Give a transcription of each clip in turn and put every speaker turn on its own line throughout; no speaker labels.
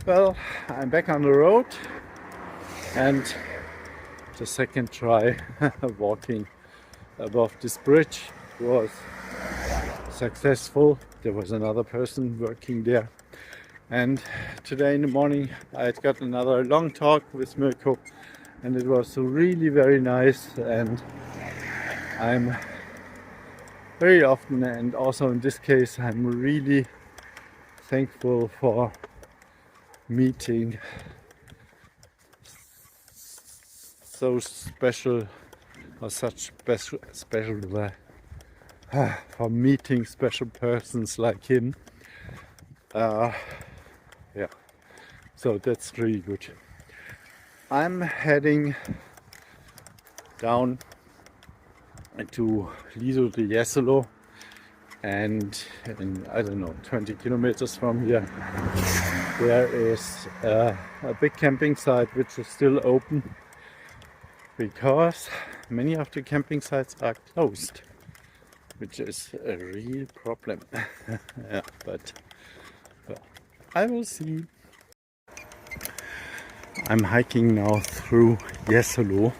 Well, I'm back on the road, and the second try walking above this bridge was successful. There was another person working there, and today in the morning I had got another long talk with Mirko, and it was really very nice. And I'm very often, and also in this case, I'm really thankful for meeting so special or such special for meeting special persons like him. Yeah, so that's really good. I'm heading down to Lido de Jesolo, and in, I don't know, 20 kilometers from here there is a big camping site which is still open, because many of the camping sites are closed, which is a real problem. Yeah, but well, I will see. I'm hiking now through Jesolo,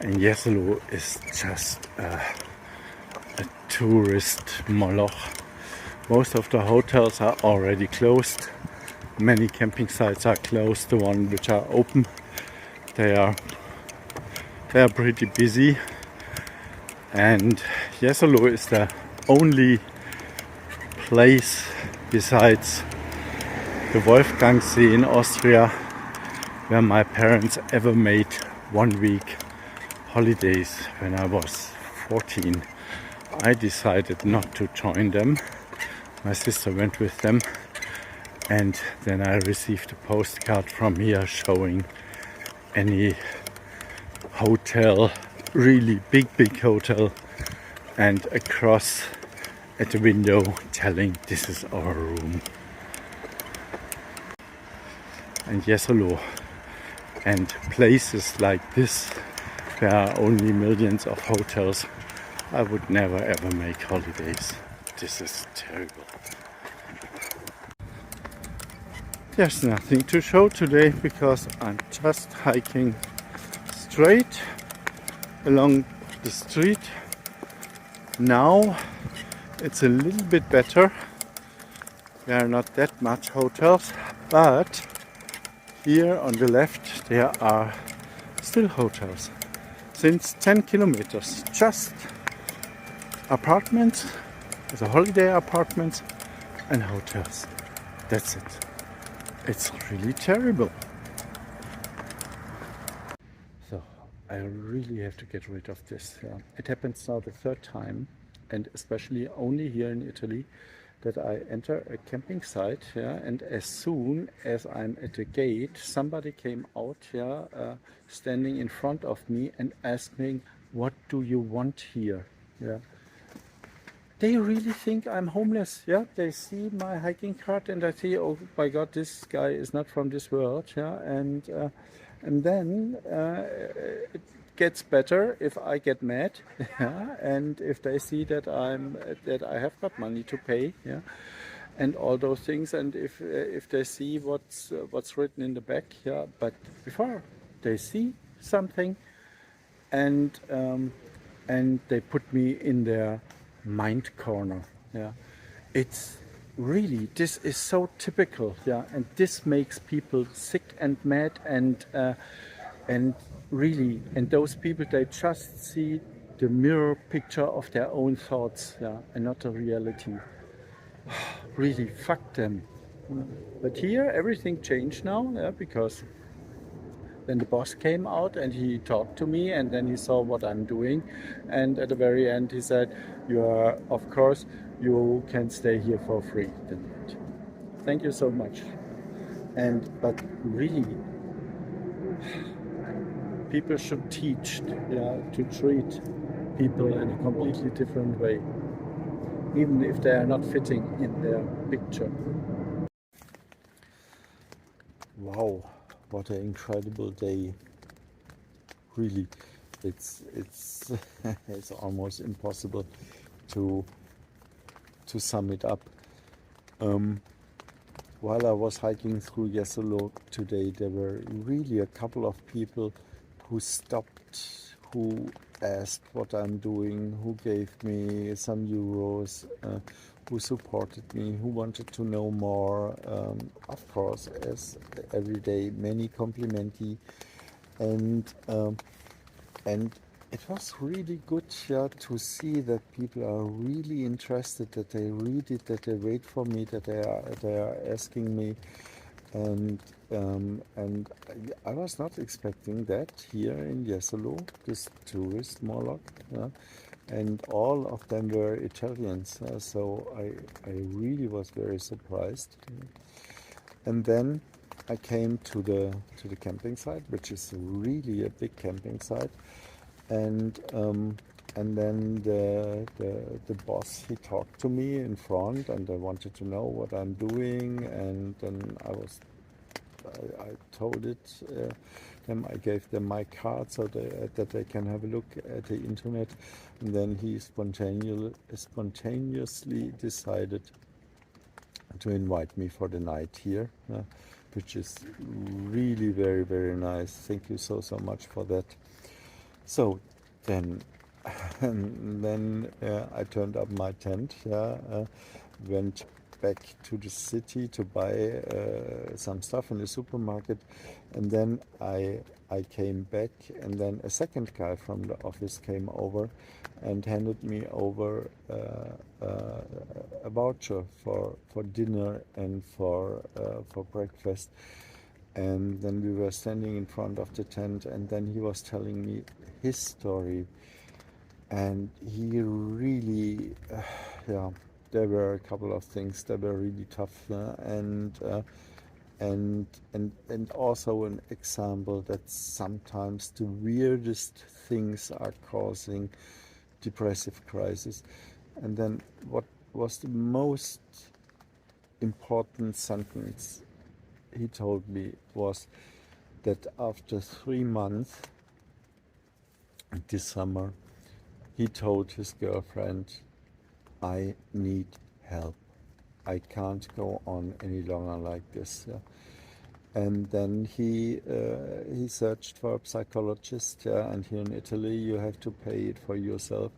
and Jesolo is just a tourist moloch. Most of the hotels are already closed. Many camping sites are closed. The ones which are open, they are pretty busy. And Jesolo is the only place besides the Wolfgangsee in Austria where my parents ever made 1 week holidays. When I was 14, I decided not to join them. My sister went with them, and then I received a postcard from here showing any hotel, really big hotel, and a cross at the window telling this is our room. And Jesolo and places like this, there are only millions of hotels. I would never ever make holidays. This is terrible. There's nothing to show today because I'm just hiking straight along the street. Now it's a little bit better. There are not that much hotels, but here on the left there are still hotels. Since 10 kilometers, just apartments, the holiday apartments and hotels. That's it. It's really terrible. So I really have to get rid of this. It happens now the third time, and especially only here in Italy, that I enter a camping site, and as soon as I'm at the gate, somebody came out standing in front of me and asked me, "What do you want here?" They really think I'm homeless. They see my hiking cart and I see, oh my God, this guy is not from this world. And then it gets better if I get mad, and if they see that I have got money to pay, and all those things, and if they see what's written in the back, But before they see something, and they put me in their mind corner. It's really, this is so typical, and this makes people sick and mad, and really, and those people, they just see the mirror picture of their own thoughts, and not the reality. Really, fuck them. But here everything changed now, because then the boss came out and he talked to me, and then he saw what I'm doing, and at the very end he said, of course you can stay here for free tonight. Thank you so much. But really, people should teach to treat people in a completely different way, even if they are not fitting in their picture. Wow, what an incredible day. Really, it's it's almost impossible to sum it up. while I was hiking through Jesolo today, there were really a couple of people who stopped, who asked what I'm doing, who gave me some euros, who supported me, who wanted to know more. Of course, as every day, many complimenti, and and it was really good, yeah, to see that people are really interested, that they read it, that they wait for me, that they are asking me, and I was not expecting that here in Jesolo, this tourist Moloch, yeah, and all of them were Italians, so I really was very surprised. And then I came to the camping site, which is really a big camping site, and then the boss, he talked to me in front, and I wanted to know what I'm doing, and then I told it them. I gave them my card so that they can have a look at the internet, and then he spontaneously decided to invite me for the night here, which is really very, very nice. Thank you so much for that. So then, and then I turned up my tent, went back to the city to buy some stuff in the supermarket, and then I came back, and then a second guy from the office came over and handed me over a voucher for dinner and for breakfast. And then we were standing in front of the tent, and then he was telling me his story, and he really, yeah, there were a couple of things that were really tough, and also an example that sometimes the weirdest things are causing depressive crisis. And then what was the most important sentence he told me was that after 3 months this summer, he told his girlfriend, I need help. I can't go on any longer like this. Yeah. And then he searched for a psychologist, yeah, and here in Italy you have to pay it for yourself,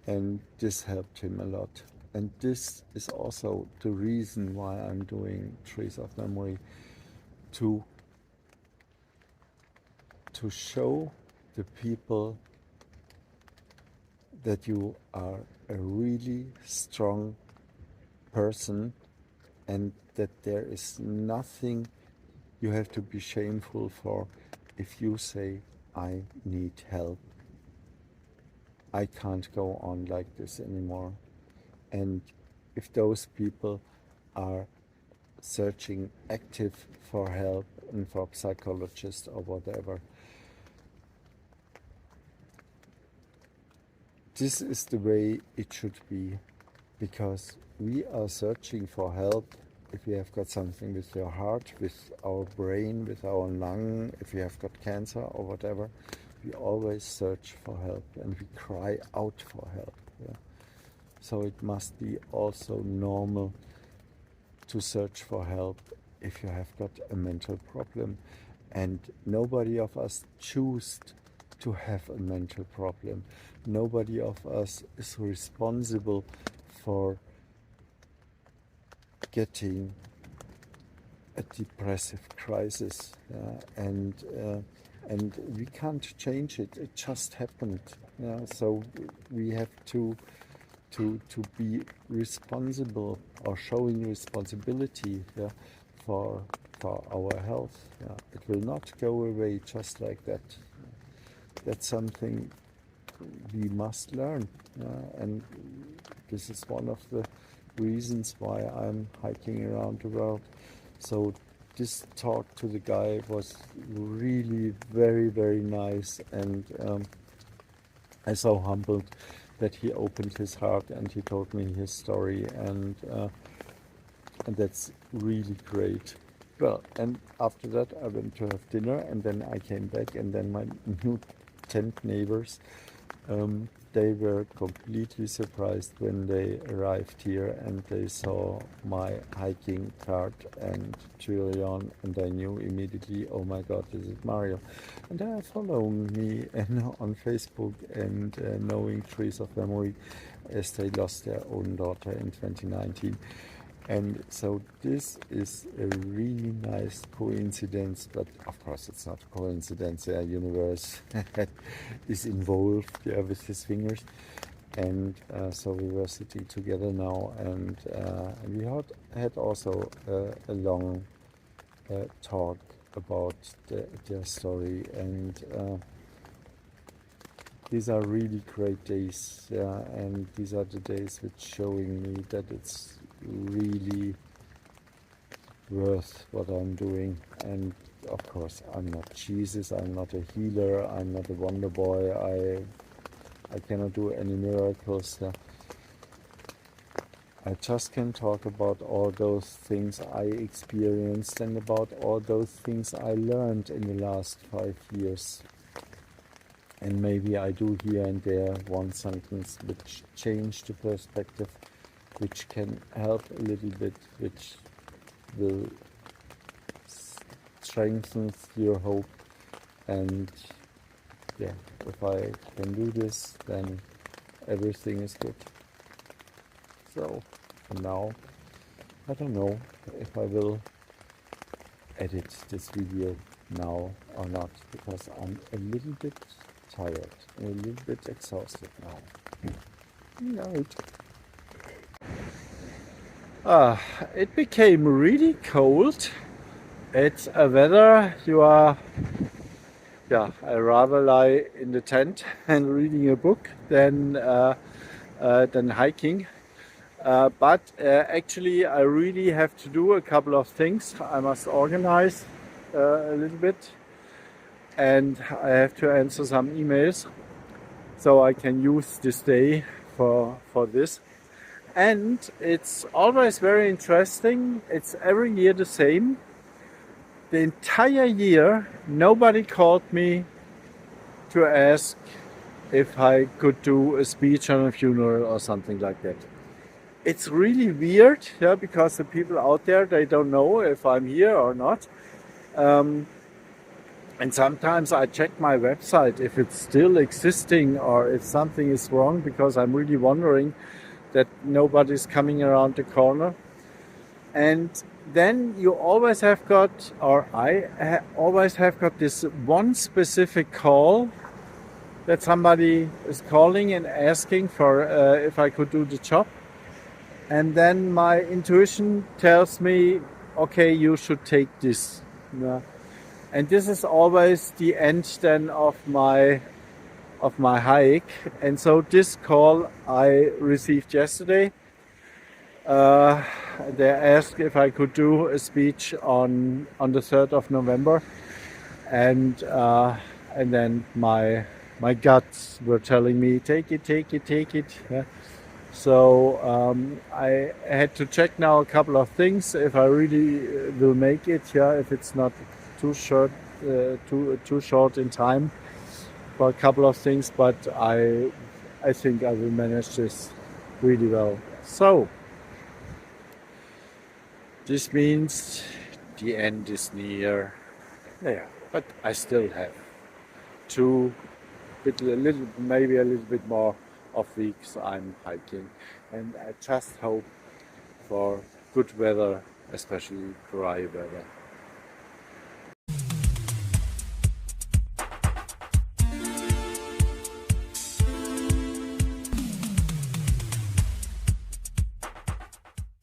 and this helped him a lot. And this is also the reason why I'm doing Trees of Memory, to show the people that you are a really strong person, and that there is nothing you have to be shameful for if you say, I need help. I can't go on like this anymore. And if those people are searching active for help and for psychologists or whatever, this is the way it should be, because we are searching for help if we have got something with your heart, with our brain, with our lung, if we have got cancer or whatever. We always search for help and we cry out for help. Yeah? So it must be also normal to search for help if you have got a mental problem. And nobody of us choose to have a mental problem. Nobody of us is responsible for getting a depressive crisis, and we can't change it. It just happened. So we have to be responsible, or showing responsibility, for our health. It will not go away just like that. That's something we must learn, and this is one of the reasons why I'm hiking around the world. So this talk to the guy was really very, very nice, and I'm so humbled that he opened his heart and he told me his story, and that's really great. Well, and after that I went to have dinner, and then I came back, and then my new tent neighbors they were completely surprised when they arrived here and they saw my hiking cart and jewelry on, and they knew immediately, oh my god, this is Mario. And they are following me and on Facebook and knowing Trees of Memory, as they lost their own daughter in 2019. And so this is a really nice coincidence, but of course it's not a coincidence. The universe is involved, yeah, with his fingers. And so we were sitting together now, and we had also a long talk about their story. And these are really great days, yeah, and these are the days which showing me that it's really worth what I'm doing. And of course I'm not Jesus, I'm not a healer, I'm not a wonder boy, I cannot do any miracles. I just can talk about all those things I experienced and about all those things I learned in the last 5 years. And maybe I do here and there one sentence which changed the perspective, which can help a little bit, which will strengthen your hope. And yeah, if I can do this, then everything is good. So for now, I don't know if I will edit this video now or not, because I'm a little bit tired, a little bit exhausted now. Right. It became really cold. It's a weather I rather lie in the tent and reading a book than hiking. But actually I really have to do a couple of things. I must organize a little bit, and I have to answer some emails, so I can use this day for this. And it's always very interesting. It's every year the same. The entire year nobody called me to ask if I could do a speech on a funeral or something like that. It's really weird, yeah, because the people out there, they don't know if I'm here or not. And sometimes I check my website if it's still existing or if something is wrong, because I'm really wondering that nobody's coming around the corner. And then you always have got, or I always have got this one specific call that somebody is calling and asking for if I could do the job. And then my intuition tells me, okay, you should take this. Yeah. And this is always the end then of my hike. And so this call I received yesterday. They asked if I could do a speech on the 3rd of November, and then my guts were telling me, take it. Yeah. So I had to check now a couple of things if I really will make it. Yeah, if it's not too short in time for a couple of things, but I think I will manage this really well. So this means the end is near. Yeah, but I still have maybe a little bit more of weeks I'm hiking, and I just hope for good weather, especially dry weather.